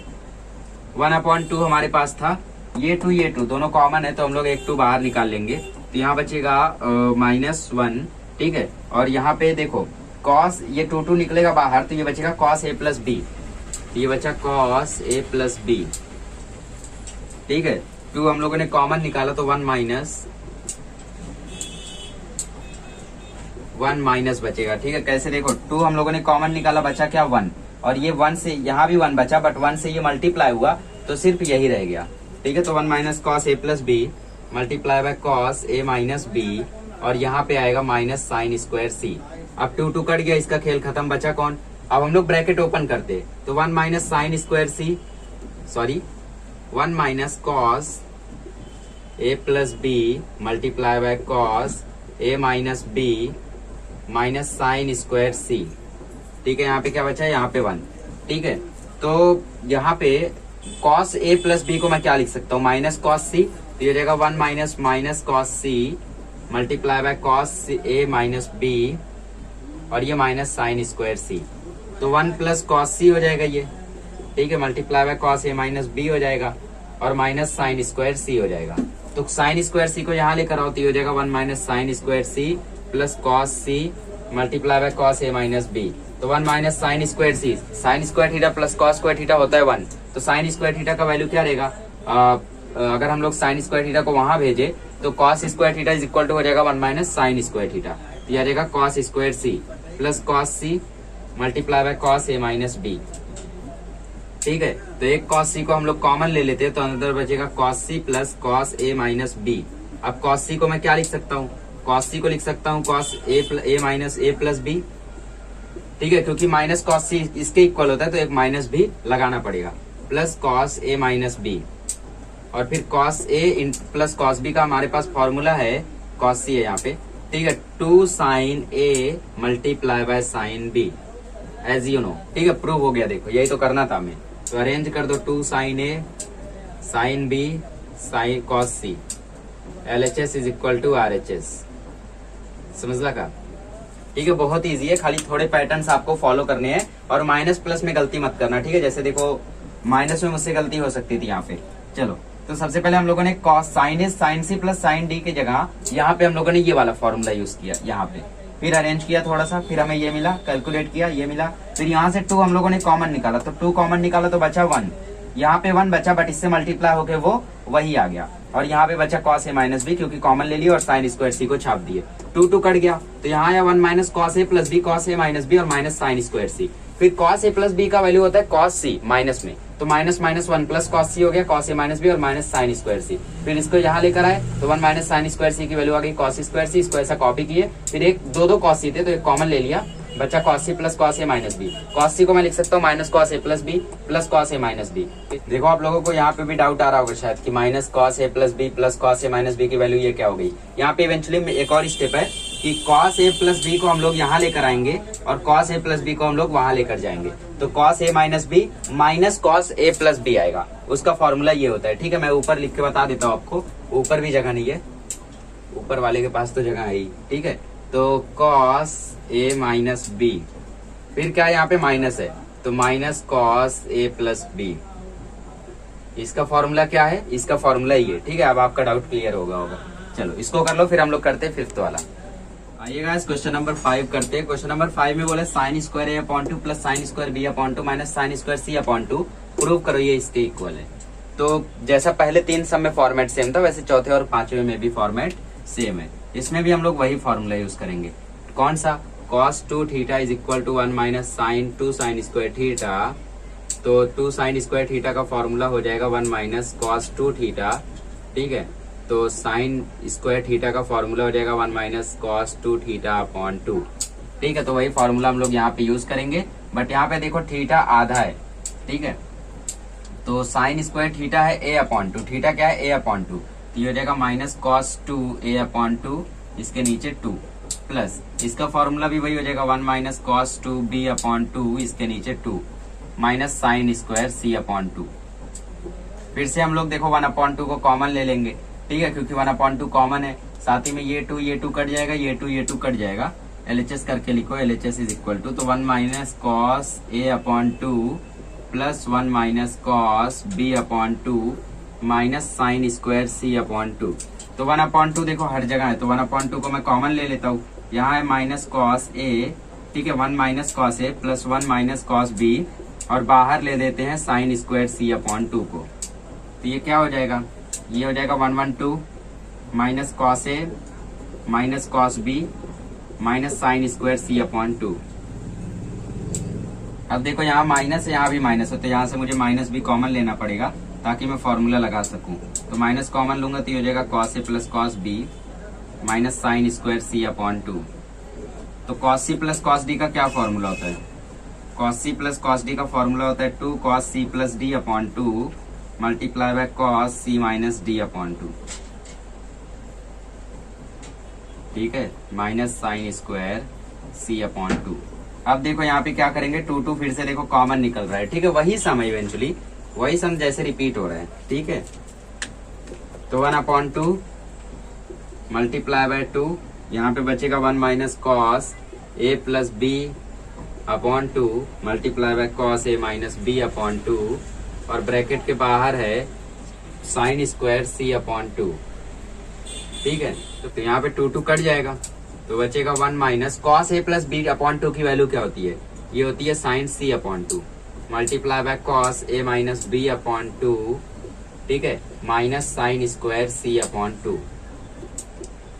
[SPEAKER 1] 1/2 हमारे पास था, ये 2 दोनों कॉमन है तो हम लोग एक 2 बाहर निकाल लेंगे तो यहाँ बचेगा -1। ठीक है, और यहाँ पे देखो कॉस ये 2 निकलेगा बाहर तो ये बचेगा कॉस ए प्लस बी, ये बचा कॉस ए प्लस बी। ठीक है, 2 हम लोगों ने कॉमन निकाला तो 1 माइनस बचेगा। ठीक है, कैसे देखो 2 हम लोगों ने कॉमन निकाला, बचा क्या 1, और ये 1 से यहाँ भी 1 बचा बट 1 से ये मल्टीप्लाई हुआ तो सिर्फ यही रह गया। ठीक है, तो 1 minus cos A plus B multiply by cos A minus B और यहाँ पे आएगा माइनस साइन स्क्वायर सी। अब 2 कट गया, इसका खेल खत्म, बचा कौन। अब हम लोग ब्रैकेट ओपन करते तो 1 minus sine square C 1 minus cos A plus B multiply by cos A minus B minus sine square C. ठीक है, यहाँ पे क्या बचा है, यहाँ पे 1। ठीक है, तो यहाँ पे कॉस ए प्लस बी को मैं क्या लिख सकता हूँ, माइनस कॉस सी, तो ये रहेगा 1 minus cos C multiply by cos A minus B और ये माइनस साइन स्क्वायर सी। तो 1 प्लस कॉस सी हो जाएगा ये। ठीक है, multiply by cos A minus B हो जाएगा और माइनस साइन स्क्वायर सी हो जाएगा। तो साइन स्क्वायर सी को यहाँ लेकर आओ तो ये हो जाएगा 1 minus sine square C plus cos C multiply by cos A minus B. तो 1 minus sine square C, sine square theta plus cos square theta होता है 1, तो साइन स्क्वायर थीटा का वैल्यू क्या रहेगा, अगर हम लोग साइन स्क्वायर थीटा को वहां भेजे तो cos square theta is equal to हो जाएगा 1 माइनस साइन स्क्वायर थीटा, तो यह रहेगा cos square C plus cos C multiply by cos A minus B. ठीक है, तो एक कॉस सी को हम लोग कॉमन ले लेते हैं तो अंदर बचेगा cos C plus cos A minus B. अब कॉस सी को मैं क्या लिख सकता हूँ, कॉस सी को लिख सकता हूँ cos A minus A plus B. ठीक है, क्योंकि माइनस कॉस सी इसके इक्वल होता है तो एक माइनस भी लगाना पड़ेगा, plus cos A minus B और फिर cos A plus cos B का हमारे पास फॉर्मूला है, कॉस सी है यहाँ पे। ठीक है, 2 sine A multiply by sine B as you know. ठीक है, प्रूव हो गया, देखो यही तो करना था हमें, तो अरेंज कर दो 2 sine A sine B sine cos C, LHS is equal to RHS। समझला का। ठीक है, बहुत इजी है, खाली थोड़े पैटर्न्स आपको फॉलो करने हैं और माइनस प्लस में गलती मत करना। ठीक है, जैसे देखो माइनस में मुझसे गलती हो सकती थी यहाँ पे। चलो, तो सबसे पहले हम लोगों ने cos sine A sine C plus sine D की जगह यहाँ पे हम लोगों ने ये वाला फॉर्मूला यूज किया, यहाँ पे फिर अरेंज किया थोड़ा सा, फिर हमें ये मिला, कैलकुलेट किया, ये मिला, फिर यहाँ से 2 हम लोगों ने कॉमन निकाला तो 2 कॉमन निकाला तो बचा 1, यहाँ पे 1 बचा बट इससे मल्टीप्लाई होके वो वही आ गया, और यहाँ पे बचा कॉस ए माइनस बी क्योंकि कॉमन ले लिया और साइन स्क्वायर सी को छाप दिए। 2 कट गया तो यहाँ आया 1 minus cos A plus B cos A minus B और माइनस साइन स्क्वायर सी। फिर कॉस ए प्लस बी का वैल्यू होता है कॉस सी माइनस में, तो माइनस माइनस 1 प्लस कॉस सी हो गया कॉस ए माइनस बी और माइनस साइन स्क्वायर सी। फिर इसको यहाँ लेकर आए तो 1 माइनस साइन स्क्वायर सी की वैल्यू आ गई कॉस स्क्वायर सी, इसको ऐसा कॉपी किए, फिर एक दो कॉस सी थे तो एक कॉमन ले लिया, बचा cos C plus cos A minus B. Cos सी को मैं लिख सकता हूँ minus cos A plus B plus cos A minus B. देखो आप लोगों को यहाँ पे भी डाउट आ रहा होगा शायद कि minus cos A plus B plus cos A minus B की वैल्यू ये क्या हो गई। यहाँ पे इवेंचुअली एक और स्टेप है कि कॉस ए प्लस बी को हम लोग यहाँ लेकर आएंगे और कॉस ए प्लस बी को हम लोग वहां लेकर जाएंगे, तो कॉस ए माइनस बी माइनस कॉस ए प्लस बी आएगा, उसका फॉर्मूला ये होता है। ठीक है, मैं ऊपर लिख के बता देता हूँ आपको, ऊपर भी जगह नहीं है, ऊपर वाले के पास तो जगह है ही। ठीक है, तो कॉस ए माइनस बी, फिर क्या यहाँ पे माइनस है तो माइनस कॉस ए प्लस बी, इसका फॉर्मूला क्या है, इसका फॉर्मूला ये। ठीक है, अब आपका डाउट क्लियर होगा। चलो इसको कर लो, फिर हम लोग करते हैं 5th वाला। आइएगा क्वेश्चन नंबर 5 करते हैं। क्वेश्चन नंबर 5 में बोले sine square A upon 2 plus sine square B upon 2 minus sine square C upon 2 prove करो ये इसके इक्वल है। तो जैसा पहले 3 सब में फॉर्मेट सेम था वैसे चौथे और 5वें में भी फॉर्मेट सेम है, इसमें भी हम लोग वही फॉर्मूला यूज करेंगे। कौन सा, cos 2 theta is equal to 1 minus sine 2 sine square theta, तो 2 साइन स्क्वायर थीटा का फॉर्मूला हो जाएगा 1 माइनस cos 2 थीटा। ठीक है, तो साइन स्क्वायर थीटा का फॉर्मूला हो जाएगा 1 माइनस cos 2 थीटा अपॉन 2। ठीक है, तो वही फॉर्मूला हम लोग यहाँ पे यूज करेंगे, बट यहाँ पे देखो थीटा आधा है। ठीक है, तो साइन स्क्वायर थीटा है a अपॉन 2, थीटा क्या है a अपॉन 2, तो ये हो जाएगा माइनस कॉस 2a/2, इसके नीचे 2, प्लस इसका फॉर्मूला भी वही हो जाएगा 1 माइनस कॉस 2b/2, इसके नीचे 2, माइनस साइन स्क्वायर c/2। फिर से हम लोग देखो 1/2 को कॉमन ले लेंगे, ठीक है, क्योंकि 1/2 कॉमन है। साथ ही में ये 2 कट जाएगा, ये 2 कट जाएगा। LHS करके लिखो, LHS इज इक्वल टू, तो 1 minus cos a/2 plus 1 minus cos b/2 minus sine square c/2। तो 1/2 देखो हर जगह है, तो 1/2 को मैं कॉमन ले लेता हूँ। यहाँ है माइनस कॉस a, ठीक है, 1 minus cos a plus 1 minus cos b, और बाहर ले देते हैं साइन स्क्वायर c/2 को। तो ये क्या हो जाएगा, ये हो जाएगा 1/2 minus cos a minus cos b minus sine square c/2। अब देखो यहाँ माइनस है, यहाँ भी माइनस है, तो यहाँ से मुझे माइनस भी कॉमन लेना पड़ेगा ताकि मैं फॉर्मूला लगा सकूं। तो माइनस कॉमन लूंगा तो ये हो जाएगा cos a plus cos b minus sine square c/2। तो cos c plus cos d का क्या फॉर्मूला होता है, cos c plus cos d का फॉर्मूला होता है 2 cos c plus d/2 multiply by cos c minus d/2, ठीक है, माइनस साइन स्क्वायर c/2। अब देखो यहाँ पे क्या करेंगे, 2 फिर से देखो कॉमन निकल रहा है, ठीक है, वही सम इवेंचुअली वही सम जैसे रिपीट हो रहा है, ठीक है। तो 1/2 मल्टीप्लाई बाय 2, यहाँ पे बचेगा 1 minus cos a plus b/2 multiply by cos a minus b/2, और ब्रैकेट के बाहर है साइन स्क्वायर c/2, ठीक है। तो यहाँ पे 2 कट जाएगा, तो बचेगा 1 minus cos a plus b/2 की वैल्यू क्या होती है, ये होती है sine c/2 multiply by cos a minus b/2, ठीक है, माइनस साइन स्क्वायर c/2।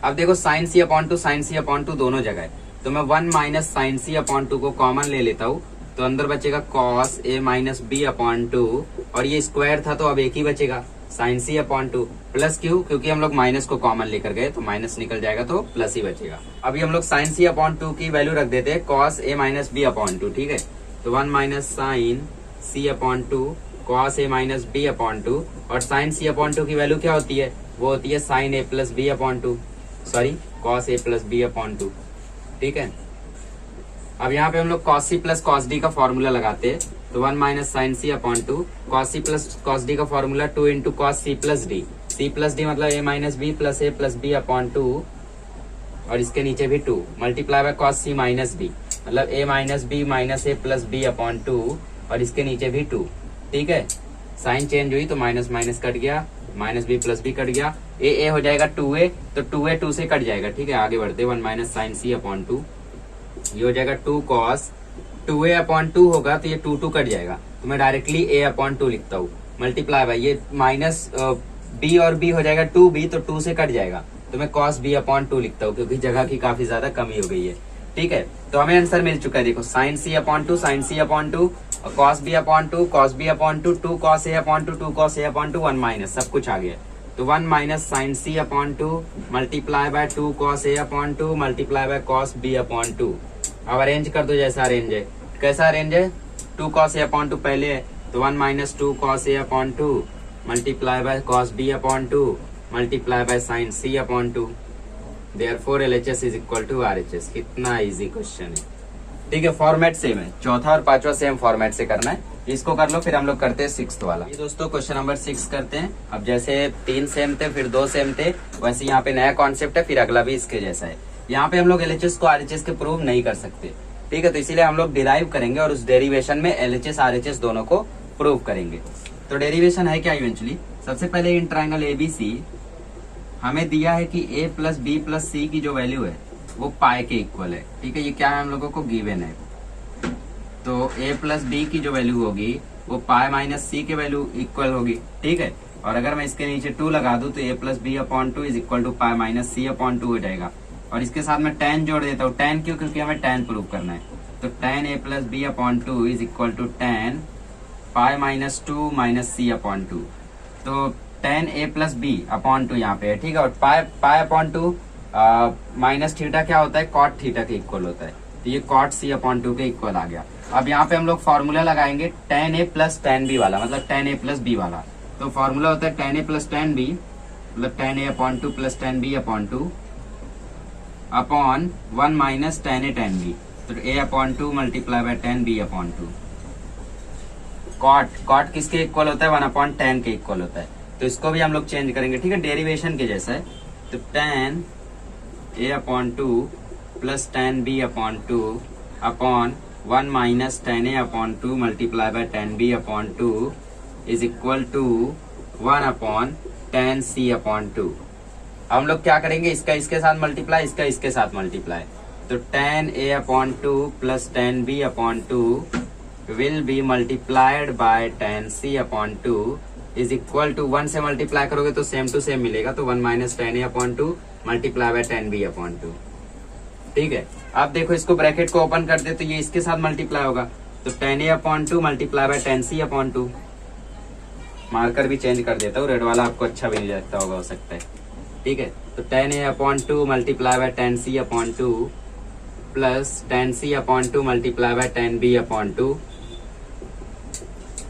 [SPEAKER 1] अब देखो साइन c/2 दोनों जगह है, तो मैं 1 माइनस साइन c/2 को कॉमन ले लेता हूँ, तो अंदर बचेगा कॉस a माइनस b/2, और ये स्क्वायर था तो अब एक ही बचेगा साइन c/2, प्लस क्यों, क्योंकि हम लोग माइनस को कॉमन लेकर गए तो माइनस निकल जाएगा तो प्लस ही बचेगा। अभी हम लोग साइन c/2 की वैल्यू रख देते हैं कॉस a माइनस b/2, ठीक है। तो 1 minus sine c/2 cos a minus b/2, और साइन c/2 की वैल्यू क्या होती है, वो होती है sine a plus b/2, sorry cos a plus b/2, ठीक है। अब यहाँ पे हम लोग cos c plus cos d का फॉर्मूला लगाते हैं, तो 1 minus sine c/2 cos c plus cos d का formula 2 into cos c plus d मतलब a minus b plus a plus b/2, और इसके नीचे भी 2 multiply by cos c minus b मतलब a minus b minus a plus b/2, और इसके नीचे भी 2, ठीक है। साइन चेंज हुई तो माइनस माइनस कट गया, minus b plus b cut गया, a हो जाएगा 2a, तो 2a 2 से कट जाएगा, ठीक है। आगे बढ़ते 1 माइनस साइन c/2, ये हो जाएगा 2 कॉस 2a/2 होगा तो ये 2 कट जाएगा, तो मैं डायरेक्टली a/2 लिखता हूँ, मल्टीप्लाई बाय ये माइनस b और b हो जाएगा 2b, तो 2 से कट जाएगा, तो मैं cos b/2 लिखता हूँ, क्योंकि जगह की काफी ज्यादा कमी हो गई है, ठीक है। तो हमें आंसर मिल चुका है, देखो साइन c/2 और cos b/2 2 cos a/2 2 cos a/2 1 minus सब कुछ आ गया, तो 1 minus sine c/2 multiply by 2 cos a/2 multiply by cos b/2। अब अरेंज कर दो जैसा अरेंज है, कैसा अरेंज है, 2 cos a/2 पहले है, तो 1 minus 2 cos a/2 multiply by cos b/2 multiply by sine c/2। Therefore LHS is equal to RHS। कितना इजी क्वेश्चन है, ठीक है। फॉर्मेट सेम है, चौथा और पांचवा सेम फॉर्मेट से करना है, इसको कर लो, फिर हम लोग करते हैं 6th वाला। ये दोस्तों क्वेश्चन नंबर 6 करते हैं। अब जैसे 3 सेम थे फिर 2 सेम थे, वैसे यहाँ पे नया कॉन्सेप्ट है, फिर अगला भी इसके जैसा है। यहाँ पे हम लोग LHS को RHS के प्रूव नहीं कर सकते, ठीक है, तो इसीलिए हम लोग डिराइव करेंगे और उस डेरिवेशन में LHS RHS दोनों को प्रूव करेंगे। तो डेरिवेशन है क्या इवेंचुअली, सबसे पहले इन ट्राइंगल ABC हमें दिया है कि a plus b plus c की जो वैल्यू है वो पाई के इक्वल है, ठीक है, ये क्या है हम लोगों को गिवन है। तो a प्लस b की जो वैल्यू होगी वो पाई माइनस c के वैल्यू इक्वल होगी, ठीक है। और अगर मैं इसके नीचे 2 लगा दूं तो a plus b/2 is equal to pi minus c/2 हो जाएगा। और इसके साथ मैं tan जोड़ देता हूँ, tan क्यों, क्योंकि हमें tan प्रूव करना है, तो tan a plus b/2 is equal to tan pi minus 2 minus c/2। तो tan a प्लस b/2 यहाँ पे है, ठीक है, और पाई/2 माइनस थीटा क्या होता है, कॉट थीटा के इक्वल होता है, तो ये कॉट c/2 के इक्वल आ गया। अब यहाँ पे हम लोग फॉर्मूला लगाएंगे tan a plus tan b वाला, मतलब tan a प्लस b वाला। तो फॉर्मूला होता है tan a plus tan b मतलब tan A upon two plus tan B upon two upon 1 minus tan A tan B, तो A upon two multiply by tan B upon two. Cot किसके equal होता है, 1 upon ten के equal होता है, तो इसको भी हम लोग चेंज करेंगे, ठीक है, डेरिवेशन के जैसा है। तो tan A upon two plus tan B upon two upon 1 minus tan A upon two multiply by tan B upon two is equal to 1 upon tan C upon two. हम लोग क्या करेंगे, इसका इसके साथ मल्टीप्लाई, इसका इसके साथ मल्टीप्लाई, तो tan A upon two plus tan B upon two will be multiplied by tan C upon two is equal to 1 से मल्टीप्लाई करोगे तो सेम टू सेम मिलेगा, तो 1 minus tan A upon two multiply by tan B upon two. ठीक है, अब देखो इसको ब्रैकेट को ओपन कर दे तो ये इसके साथ मल्टीप्लाई होगा, तो tan A upon two multiply by tan C upon two. Marker भी चेंज कर देता हूँ, रेड वाला आपको अच्छा भी नहीं लगता होगा, हो सकता है। ठीक है, तो tan A upon two multiply by tan C upon two plus tan C upon two multiply by tan B upon two.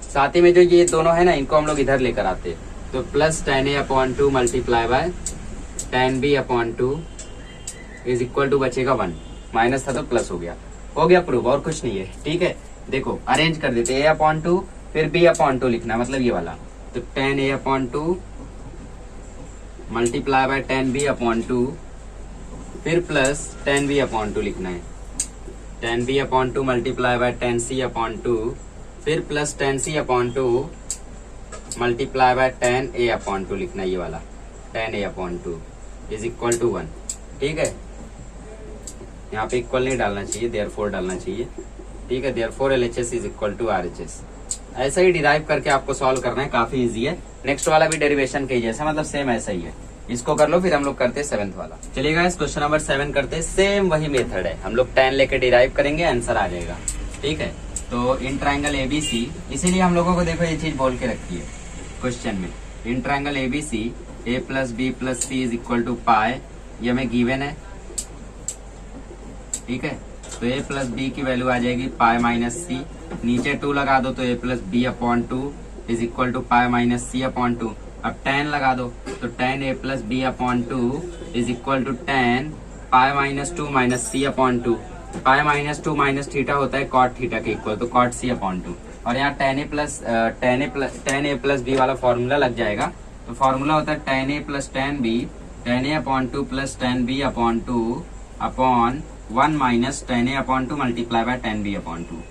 [SPEAKER 1] साथ ही में जो ये दोनों है ना, इनको हम लोग इधर लेकर आते, तो plus tan A upon two multiply by tan B upon two is equal to बचेगा 1, माइनस था तो प्लस हो गया प्रूफ, और कुछ नहीं है। ठीक है, देखो अरेंज कर देते, ए अपॉन टू फिर बी अपॉन टू लिखना, मतलब ये वाला, तो tan A upon two multiply by tan B upon two फिर plus tan B upon two लिखना है, tan B upon two multiply by tan C upon two फिर plus tan C upon two multiply by tan A upon two लिखना है, ये वाला tan A upon two is equal to 1। ठीक है, यहाँ पे इक्वल नहीं डालना चाहिए, देयरफॉर डालना चाहिए। ठीक है, therefore LHS is equal to RHS। ऐसा ही डिराइव करके आपको सॉल्व करना है, काफी इजी है। नेक्स्ट वाला भी डेरिवेशन के जैसा, मतलब सेम ऐसा ही है, इसको कर लो, फिर हम लोग करते हैं 7th वाला। चलिएगा, इस क्वेश्चन नंबर 7 करते हैं, सेम वही मेथड है, हम लोग 10 लेके डिराइव करेंगे, आंसर आ जाएगा। ठीक है, तो इन ट्राइंगल ABC, इसीलिए हम लोगों को देखो ये चीज बोल के रखी है क्वेश्चन में, in triangle ABC A plus B plus C is equal to pi, ये हमें गिवन है। ठीक है, तो A प्लस बी की वैल्यू आ जाएगी पाई माइनस सी, नीचे 2 लगा दो तो A plus B upon two is equal to pi minus C upon two. अब 10 लगा दो तो 10 A plus B upon two is equal to 10 pi minus two minus C upon two. Pi minus two minus theta होता है cot theta के equal, तो cot C upon two, और यहाँ टेन ए प्लस बी वाला formula लग जाएगा, तो फॉर्मूला होता है tan A plus tan B, tan A upon two plus tan B upon two upon 1 minus tan A upon two multiply by tan B upon two.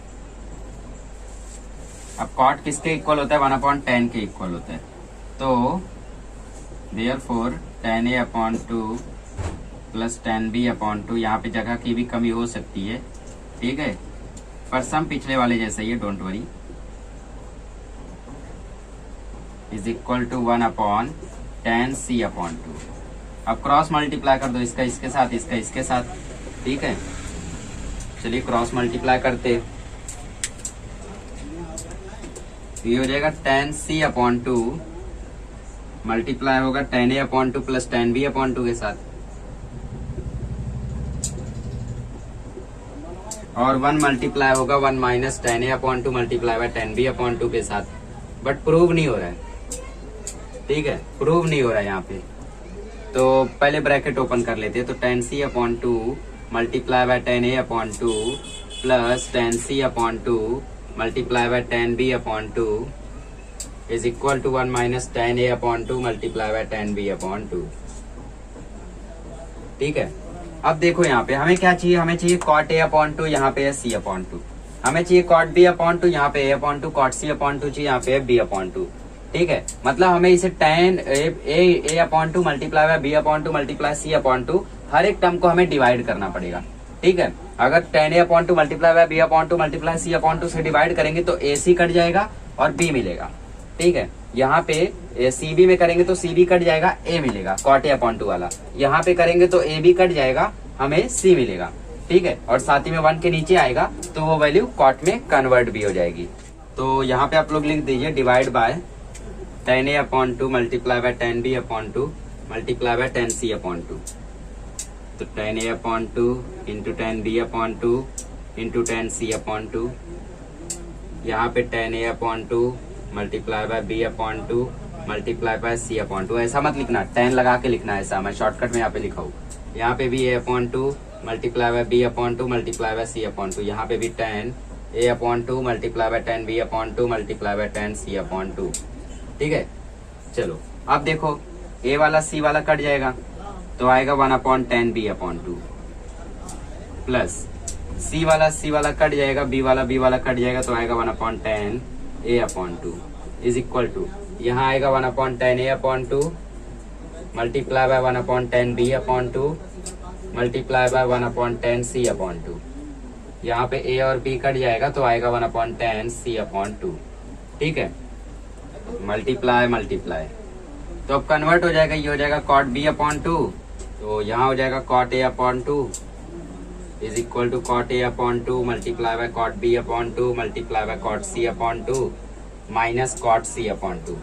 [SPEAKER 1] अब cot किसके equal होता है, 1 अपॉन 10 के इक्वल होता है, तो therefore tan A upon two plus tan B upon two, यहाँ पे जगह की भी कमी हो सकती है। ठीक है, पर सम पिछले वाले जैसा ही है, don't worry, is equal to 1 upon tan C upon two. अब क्रॉस मल्टीप्लाई कर दो, इसका इसके साथ, इसका इसके साथ। ठीक है, चलिए क्रॉस मल्टीप्लाई करते, ये हो जाएगा tan C upon two multiply होगा tan A upon two plus tan B upon two के साथ, और 1 मल्टीप्लाई होगा 1 minus tan A upon two multiply by tan B upon two के साथ, बट प्रूव नहीं हो रहा है। ठीक है, प्रूव नहीं हो रहा है यहाँ पे, तो पहले ब्रैकेट ओपन कर लेते हैं, तो tan C upon two multiply by tan A upon two plus tan C upon two multiply by tan B upon two is equal to 1 minus tan A upon two multiply by tan B upon two. ठीक है, अब देखो यहाँ पे हमें क्या चाहिए, हमें चाहिए कॉट ए अपॉन टू, यहाँ पे है सी अपॉन टू, हमें चाहिए कॉट बी अपॉन टू, यहाँ पे A upon two, cot C upon two चाहिए, यहाँ पे है बी अपॉन टू। ठीक है, मतलब हमें इसे tan A upon two multiply by B upon two multiply C upon two, हर एक टर्म को हमें डिवाइड करना पड़ेगा। ठीक है, अगर tan A upon two multiply by B upon two multiply C upon two से डिवाइड करेंगे तो ए सी कट जाएगा और बी मिलेगा। ठीक है, यहाँ पे सी बी में करेंगे तो सी बी कट जाएगा, ए मिलेगा कॉट ए अपॉन टू वाला, यहाँ पे करेंगे तो ए बी कट जाएगा, हमें सी मिलेगा। ठीक है, और साथ ही में 1 के नीचे आएगा तो वो वैल्यू कॉट में कन्वर्ट भी हो जाएगी। तो यहाँ पे आप लोग लिख दीजिए divide by tan A upon two multiply by tan B upon two multiply by tan C upon two, तो tan A upon two into tan B upon two into tan C upon two, यहाँ पे tan A upon two multiply by B upon two multiply by C upon two. ऐसा मत लिखना, tan लगा के लिखना है, ऐसा मैं शॉर्टकट में यहाँ पे लिखा हूँ। यहाँ पे भी a upon two multiply bye b upon two multiply bye c upon two. यहाँ पे भी tan a upon two multiply by tan b upon two multiply by tan c upon two. ठीक है, चलो अब देखो a वाला c वाला कट जाएगा तो आएगा 1 upon tan b upon two, plus c वाला कट जाएगा, b वाला कट जाएगा तो आएगा 1 upon tan a upon two is equal to, यहाँ आएगा 1 upon tan a upon two multiply by 1 upon tan b upon two multiply by 1 upon tan c upon two. यहाँ पे a और b कट जाएगा तो आएगा 1 upon tan c upon two. ठीक है, मल्टीप्लाई मल्टीप्लाई तो अब कन्वर्ट हो जाएगा, ये हो जाएगा cot b अपॉन टू, तो यहाँ हो जाएगा cot a upon two is equal to cot a upon two multiply by cot b upon two multiply by cot c upon two minus cot c upon two.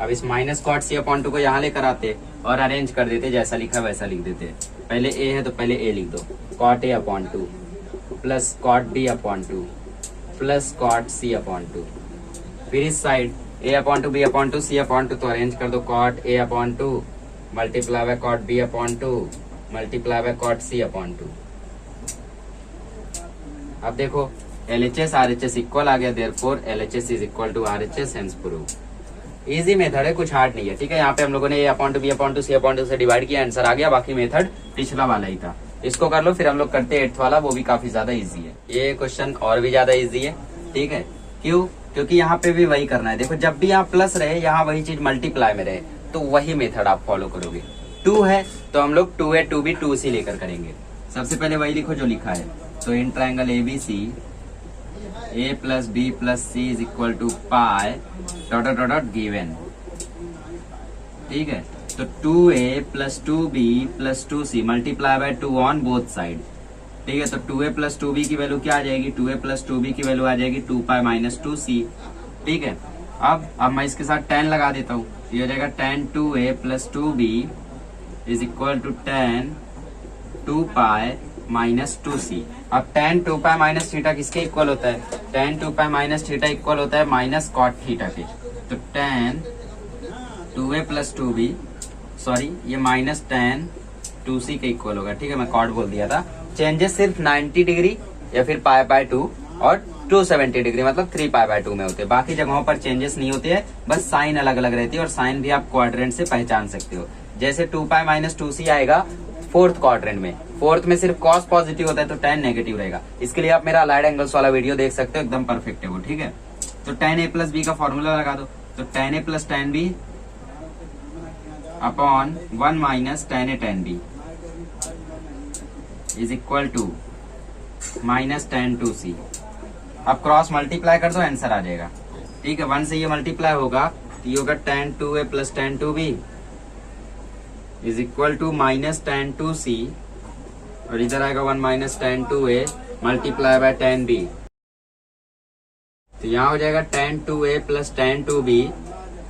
[SPEAKER 1] अब इस minus cot c upon two को यहाँ लेकर आते और arrange कर देते, जैसा लिखा वैसा लिख देते। पहले a है तो पहले a लिख दो, cot a upon two plus cot b upon two plus cot c upon two. फिर इस side a upon two b upon two c upon two तो अरेंज कर दो, cot a upon two multiply by cot b upon two multiply by cot c upon two. अब देखो LHS RHS equal आ गया, therefore LHS is equal to RHS, hence prove. Easy method है, कुछ hard नहीं है। ठीक है, यहाँ पे हम लोगों ने a upon two b upon two c upon two से डिवाइड किया, आंसर आ गया। बाकी मेथड पिछला वाला ही था, इसको कर लो। फिर हम लोग करते हैं 8th वाला, वो भी काफी ज्यादा इजी है। ये क्वेश्चन और भी ज्यादा इजी है। ठीक है, क्यों? क्योंकि यहाँ पे भी वही करना है। देखो जब भी यहाँ प्लस रहे, यहाँ वही चीज मल्टीप्लाई में रहे, तो वही मेथड आप फॉलो करोगे। 2 है तो हम लोग 2a 2b 2c लेकर करेंगे। सबसे पहले वही लिखो जो लिखा है, तो in triangle ABC a plus B plus C is equal to pi dot dot dot given. ठीक है, तो 2a plus 2b plus 2c multiply by 2 on both side. ठीक है, तो 2a प्लस 2b की वैल्यू क्या आ जाएगी? 2a प्लस 2b की वैल्यू आ जाएगी 2 पाई माइनस 2c। ठीक है, अब मैं इसके साथ tan लगा देता हूँ, ये हो जाएगा tan 2a plus 2b is equal to tan 2 pi minus 2c। अब tan 2 पाई माइनस थीटा किसके इक्वल होता है? tan 2 pi minus theta equal होता है माइनस cot थीटा के। तो tan 2a plus 2b, sorry ये माइनस tan 2c के इक्वल होगा। ठीक है, मैं cot बोल दिया था। चेंजेस सिर्फ 90 डिग्री या फिर पाई बाय 2 और 270 डिग्री मतलब 3 पाई बाय 2 में होते हैं। बाकी जगहों पर चेंजेस नहीं होते हैं, बस साइन अलग अलग रहती है और साइन भी आप क्वाड्रेंट से पहचान सकते हो। जैसे 2 पाई माइनस 2c आएगा फोर्थ क्वाड्रेंट में, फोर्थ में सिर्फ कॉस पॉजिटिव होता है तो tan नेगेटिव रहेगा। इसके लिए आप मेरा अलाइड एंगल्स वाला वीडियो देख सकते हो, एकदम परफेक्ट है वो। ठीक है, तो tan a प्लस b का फॉर्मूला लगा दो, तो tan a plus tan b upon 1 minus tan a tan b is equal to minus tan 2c। अब क्रॉस मल्टीप्लाई कर दो, आंसर आ जाएगा। ठीक है, 1 से ये मल्टीप्लाई होगा तो ये होगा tan 2a plus tan 2b is equal to minus tan 2c और इधर आएगा 1 minus tan 2a multiply by tan b। तो यहाँ हो जाएगा tan 2a plus tan 2b।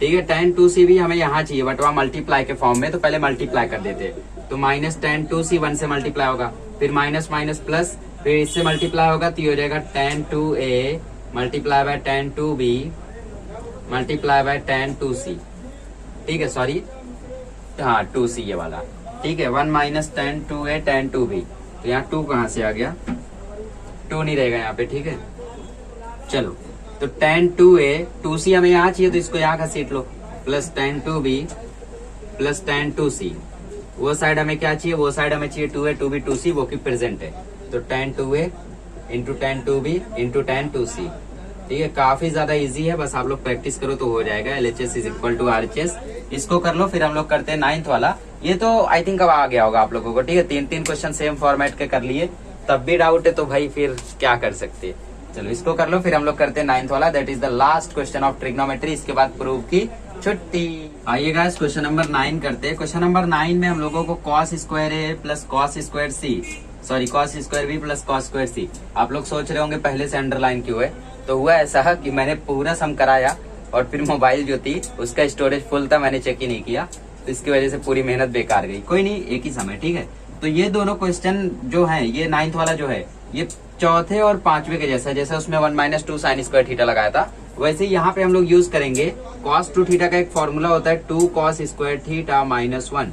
[SPEAKER 1] ठीक है, tan 2c भी हमें यहाँ चाहिए बट वहाँ मल्टीप्लाई के फॉर्म में, तो पहले मल्टीप्लाई कर देते। तो माइनस tan 2c 1 से मल्टीप्लाई होगा, फिर माइनस माइनस प्लस, फिर इससे मल्टीप्लाई होगा तो ये हो जाएगा tan 2a multiply by tan 2b multiply by tan 2c। ठीक है, सॉरी हाँ 2c ये वाला। ठीक है, 1 minus tan 2a tan 2b, तो यहाँ 2 कहाँ से आ गया? 2 नहीं रहेगा यहाँ पे। ठीक है, चलो तो tan 2a 2c हमें यहाँ चाहिए तो इसको यहाँ घसीट लो, plus tan 2b plus tan 2c। वो साइड हमें क्या चाहिए? वो साइड हमें चाहिए 2a 2b 2c, वो की प्रेजेंट है, तो tan 2a into tan 2b into tan 2c। ठीक है, काफी ज्यादा इजी है, बस आप लोग प्रैक्टिस करो तो हो जाएगा। LHS is equal to RHS, इसको कर लो। फिर हम लोग करते हैं 9th वाला। ये तो आई थिंक अब आ गया होगा आप लोगों को। ठीक है, 3 क्वेश्चन सेम फॉर्मेट के कर लिए, तब भी डाउट है तो भाई फिर क्या कर सकते हैं। चलो इसको कर लो, फिर हम लोग करते हैं 9th वाला, that is the last question of trigonometry. इसके बाद प्रूफ की छुट्टी। आइए गाइस क्वेश्चन नंबर 9 करते हैं। क्वेश्चन नंबर 9 में हम लोगों को cos square a plus cos square c, sorry cos square b plus cos square c। आप लोग सोच रहे होंगे पहले से अंडरलाइन क्यों है, तो हुआ ऐसा कि मैंने पूरा सम कराया और फिर मोबाइल जो थी उसका स्टोरेज फुल था, मैंने चेक ही नहीं किया, तो इसकी वजह से पूरी मेहनत बेकार गई। कोई नहीं, एक ही समय। ठीक है, तो ये दोनों क्वेश्चन जो है, ये 9th वाला जो है, ये चौथे और 5वें के जैसा, जैसे उसमें 1 माइनस 2 साइन स्क्वायर थीटा लगाया था, वैसे ही यहाँ पे हम लोग यूज करेंगे cos 2 थीटा का एक फॉर्मूला होता है 2 cos स्क्वायर थीटा माइनस 1।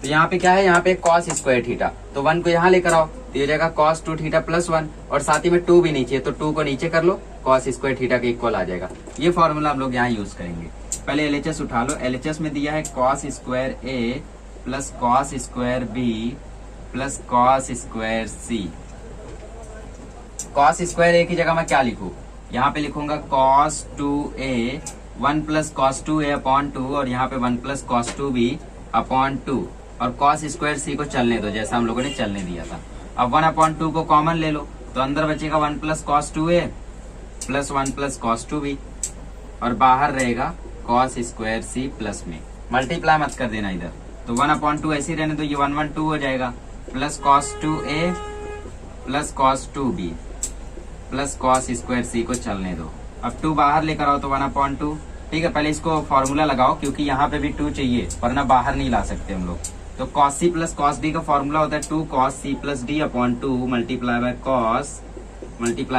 [SPEAKER 1] तो यहाँ पे क्या है, यहाँ पे cos स्क्वायर थीटा, तो 1 को यहाँ लेकर आओ तो ये जाएगा cos 2 थीटा प्लस 1, और साथ ही में 2 भी नीचे है तो 2 को नीचे कर लो, cos स्क्वायर थीटा के इक्वल आ जाएगा। ये फॉर्मूला हम लोग यहाँ यूज करेंगे। पहले LHS उठा लो। LHS में दिया है cos square A plus cos square B plus cos square C। cos square A की जगह मैं क्या लिखूं, यहाँ पे लिखूंगा cos 2A 1 plus cos 2A upon 2, और यहाँ पे 1 प्लस cos 2B अपॉन 2, और cos स्क्वायर C को चलने दो जैसा हम लोगों ने चलने दिया था। अब 1 अपॉन 2 को कॉमन ले लो तो अंदर बचेगा 1 plus cos 2A plus 1 plus cos 2B, और बाहर रहेगा cos स्क्वायर C प्लस में। मल्टीप्लाई मत कर देना इधर, तो 1 अपॉन 2 ऐसे ही रहने तो ये 1 1 2 हो जाएगा, plus cos 2A plus cos 2B plus cos square C को चलने दो। अब 2 बाहर लेकर आओ तो 1 अपॉन 2। ठीक है, पहले इसको फॉर्मूला लगाओ क्योंकि यहाँ पे भी 2 चाहिए वरना बाहर नहीं ला सकते हम लोग। तो cos C plus cos D का फॉर्मूला होता है 2 cos C plus D upon 2 multiply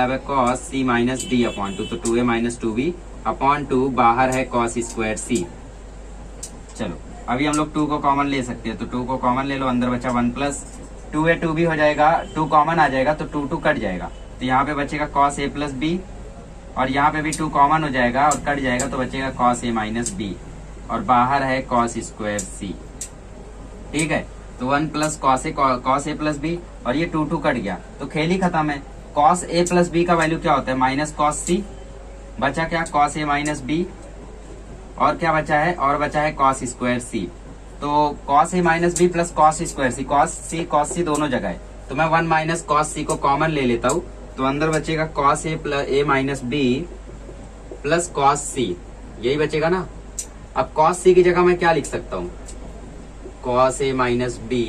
[SPEAKER 1] by cos C minus D upon 2, तो 2A माइनस 2B अपॉन 2, बाहर है cos स्क्वायर C। चलो अभी हम लोग 2 को कॉमन ले सकते हैं, तो 2 को कॉमन ले लो, अंदर बचा 1 प्लस 2A 2B हो जाएगा, 2 कॉमन आ जाएगा तो 2 2 कट जाएगा, तो यहाँ पे बचेगा cos A प्लस B, और यहाँ पे भी 2 कॉमन हो जाएगा और कट जाएगा तो बचेगा cos A माइनस B, और बाहर है cos स्क्वायर C। ठीक है, तो 1 plus cos A plus B, और ये 2 2 कट गया तो खेल ही खत्म है। cos A प्लस B का वैल्यू क्या होता है, माइनस cos C, बचा क्या cos A माइनस B, और क्या बचा है, और बचा है cos स्क्वायर C। तो cos A minus B plus cos square C, cos C दोनों जगह है, तो मैं 1 माइनस cos C को कॉमन ले लेता हूँ, तो अंदर बचेगा cos A plus A minus B plus cos C, यही बचेगा ना। अब cos C की जगह मैं क्या लिख सकता हूँ, cos A minus B,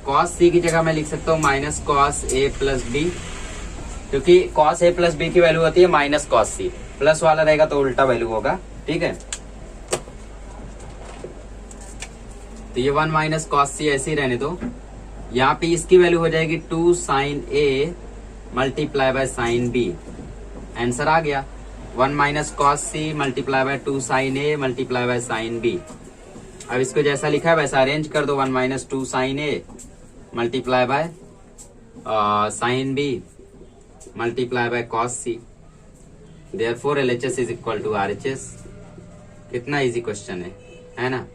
[SPEAKER 1] cos C की जगह मैं लिख सकता हूँ minus cos A plus B, क्योंकि cos A प्लस B की वैल्यू होती है माइनस cos C, प्लस वाला रहेगा तो उल्टा वैल्यू होगा। ठीक है, तो ये 1 माइनस cos C ऐसे ही रहने दो। यहाँ पे इसकी वैल्यू हो जाएगी 2 sin A multiply by sine B। Answer आ गया 1 minus cos C multiply by 2 sin A multiply by sine B। अब इसको जैसा लिखा है वैसा अरेंज कर दो, 1 minus 2 sin A multiply by sine B multiply by cos C। Therefore LHS is equal to RHS। कितना इजी क्वेश्चन है ना।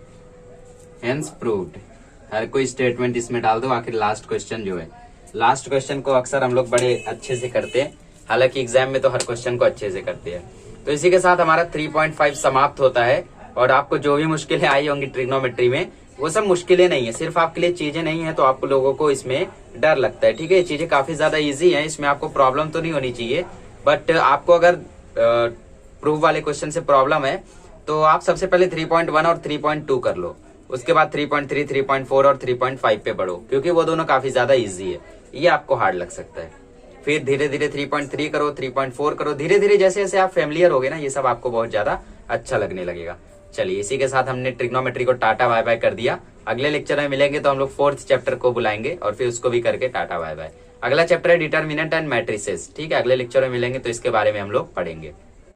[SPEAKER 1] Hence proved. हर कोई स्टेटमेंट इसमें डाल दो, आखिर लास्ट क्वेश्चन जो है, लास्ट क्वेश्चन को अक्सर हम लोग बड़े अच्छे से करते हैं, हालांकि एग्जाम में तो हर क्वेश्चन को अच्छे से करते हैं। तो इसी के साथ हमारा 3.5 समाप्त होता है, और आपको जो भी मुश्किलें आई होंगी ट्रिग्नोमेट्री में वो सब मुश्किलें नहीं है, सिर्फ आपके लिए चीजें नहीं है तो आपको लोगों को इसमें डर लगता है। ठीक है, ये चीजें काफी ज्यादा इजी है, इसमें आपको प्रॉब्लम तो नहीं होनी चाहिए, बट आपको अगर प्रूफ वाले क्वेश्चन से प्रॉब्लम है तो आप सबसे पहले 3.1 और 3.2 कर लो, उसके बाद 3.3, 3.4 और 3.5 पे बढ़ो, क्योंकि वो दोनों काफी ज्यादा इजी है, ये आपको हार्ड लग सकता है। फिर धीरे धीरे 3.3 करो, 3.4 करो, धीरे धीरे जैसे जैसे आप फेमिलियर होगे ना, ये सब आपको बहुत ज्यादा अच्छा लगने लगेगा। चलिए, इसी के साथ हमने ट्रिग्नोमेट्री को टाटा बाय बाय कर दिया। अगले लेक्चर में मिलेंगे तो हम लोग 4th चैप्टर को बुलाएंगे और फिर उसको भी करके टाटा बाय बाय। अगला चैप्टर है डिटर्मिनेंट एंड मैट्रिसेस। ठीक है, अगले लेक्चर में मिलेंगे तो इसके बारे में हम लोग पढ़ेंगे।